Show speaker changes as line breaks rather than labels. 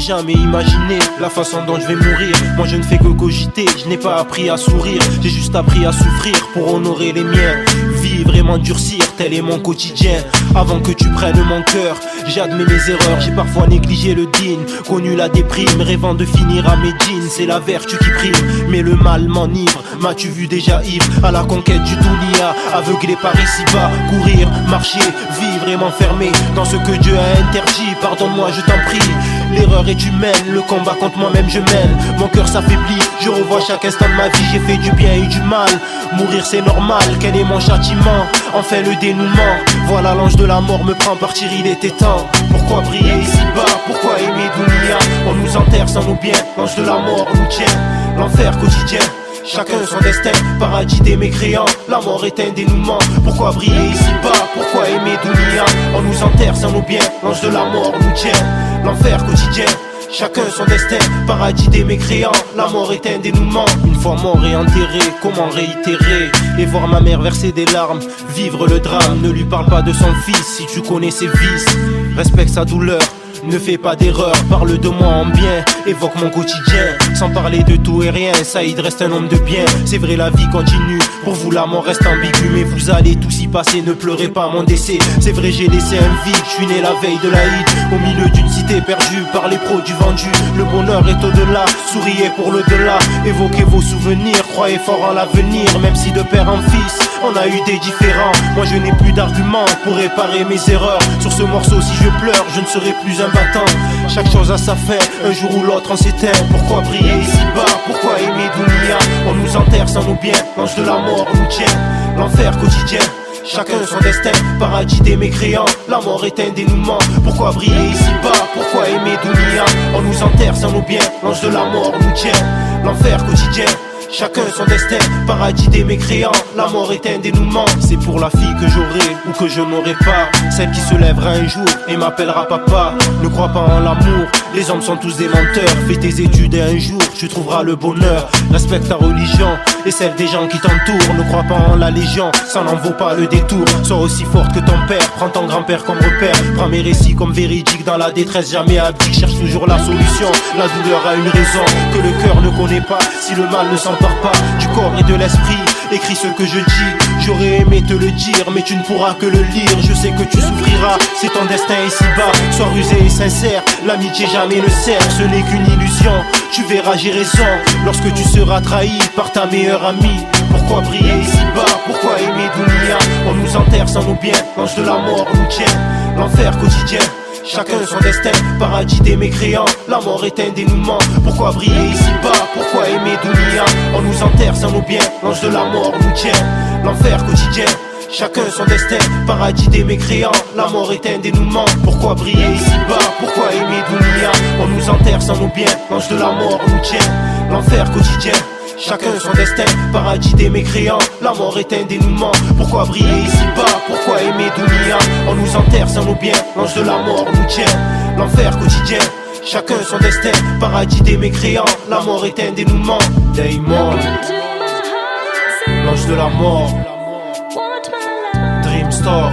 jamais imaginé la façon dont je vais mourir. Moi je ne fais que cogiter, je n'ai pas appris à sourire. J'ai juste appris à souffrir pour honorer les miens. Vivre et m'endurcir, tel est mon quotidien. Avant que tu prennes mon cœur, j'admets mes erreurs. J'ai parfois négligé le digne, connu la déprime, rêvant de finir à mes jeans. C'est la vertu qui prime, mais le mal m'enivre. M'as-tu vu déjà ivre à la conquête du dunia, aveuglé par ici-bas, courir, marcher, vivre et m'enfermer dans ce que Dieu a interdit. Pardonne-moi, je t'en prie. L'erreur est humaine, le combat contre moi-même je mène. Mon cœur s'affaiblit, je revois chaque instant de ma vie. J'ai fait du bien et du mal, mourir c'est normal. Quel est mon châtiment? Enfin le dénouement. Voilà l'ange de la mort me prend partir, il était temps. Pourquoi briller ici-bas? Pourquoi aimer dunia? On nous enterre sans nos biens, l'ange de la mort nous tient. L'enfer quotidien, chacun son destin, paradis des mécréants. La mort est un dénouement. Pourquoi briller ici-bas? Pourquoi aimer dunia? On nous enterre sans nos biens, l'ange de la mort nous tient. L'enfer quotidien, chacun son destin, paradis des mécréants. La mort est un dénouement. Une fois mort et enterré, comment réitérer? Et voir ma mère verser des larmes, vivre le drame. Ne lui parle pas de son fils si tu connais ses vices. Respecte sa douleur, ne fais pas d'erreur, parle de moi en bien, évoque mon quotidien. Sans parler de tout et rien, Saïd reste un homme de bien. C'est vrai la vie continue, pour vous la mort reste ambiguë. Mais vous allez tous y passer, ne pleurez pas mon décès. C'est vrai j'ai laissé un vide, je suis né la veille de l'Aïd, au milieu d'une cité perdue par les produits vendus. Le bonheur est au-delà, souriez pour le delà. Évoquez vos souvenirs, croyez fort en l'avenir. Même si de père en fils, on a eu des différends. Moi je n'ai plus d'arguments pour réparer mes erreurs. Sur ce morceau si je pleure, je ne serai plus un battant. Chaque chose a sa fin, un jour ou l'autre on s'éteint. Pourquoi briller ici-bas? Pourquoi aimer dunia? On nous enterre sans nos biens, l'ange de la mort nous tient. L'enfer quotidien, chacun son destin, paradis des mécréants. La mort est un dénouement. Pourquoi briller ici-bas? Pourquoi aimer dunia? On nous enterre sans nos biens, l'ange de la mort nous tient. L'enfer quotidien, chacun son destin, paradis des mécréants. La mort est un dénouement. C'est pour la fille que j'aurai ou que je n'aurai pas, celle qui se lèvera un jour et m'appellera papa. Ne crois pas en l'amour, les hommes sont tous des menteurs. Fais tes études et un jour tu trouveras le bonheur. Respecte ta religion et celle des gens qui t'entourent. Ne crois pas en la légion, ça n'en vaut pas le détour. Sois aussi forte que ton père, prends ton grand-père comme repère. Prends mes récits comme véridiques, dans la détresse jamais abdique. Cherche toujours la solution, la douleur a une raison que le cœur ne connaît pas. Si le mal ne s'empare pas du corps et de l'esprit, écris ce que je dis. J'aurais aimé te le dire, mais tu ne pourras que le lire. Je sais que tu souffriras, c'est ton destin ici-bas. Sois rusé et sincère, l'amitié jamais ne sert. Ce n'est qu'une illusion, tu verras j'ai raison lorsque tu seras trahi par ta meilleure amie. Pourquoi briller ici-bas? Pourquoi aimer dunia? On nous enterre sans nos biens, l'ange de la mort nous tient. L'enfer quotidien, chacun son destin, paradis des mécréants. La mort est un dénouement. Pourquoi briller ici-bas? Pourquoi aimer dunia? On nous enterre sans nos biens, l'ange de la mort nous tient. L'enfer quotidien, chacun son destin, paradis des mécréants. La mort est un dénouement. Pourquoi briller ici-bas? Pourquoi aimer dunia? On nous enterre sans nos biens, l'ange de la mort nous tient. L'enfer quotidien, chacun son destin, paradis des mécréants. La mort est un dénouement. Pourquoi briller ici-bas? Pourquoi aimer dunia? On nous enterre sans nos biens, l'ange de la mort nous tient. L'enfer quotidien, chacun son destin, paradis des mécréants. La mort est un dénouement. Daymond, l'ange de la mort, Dreamstar.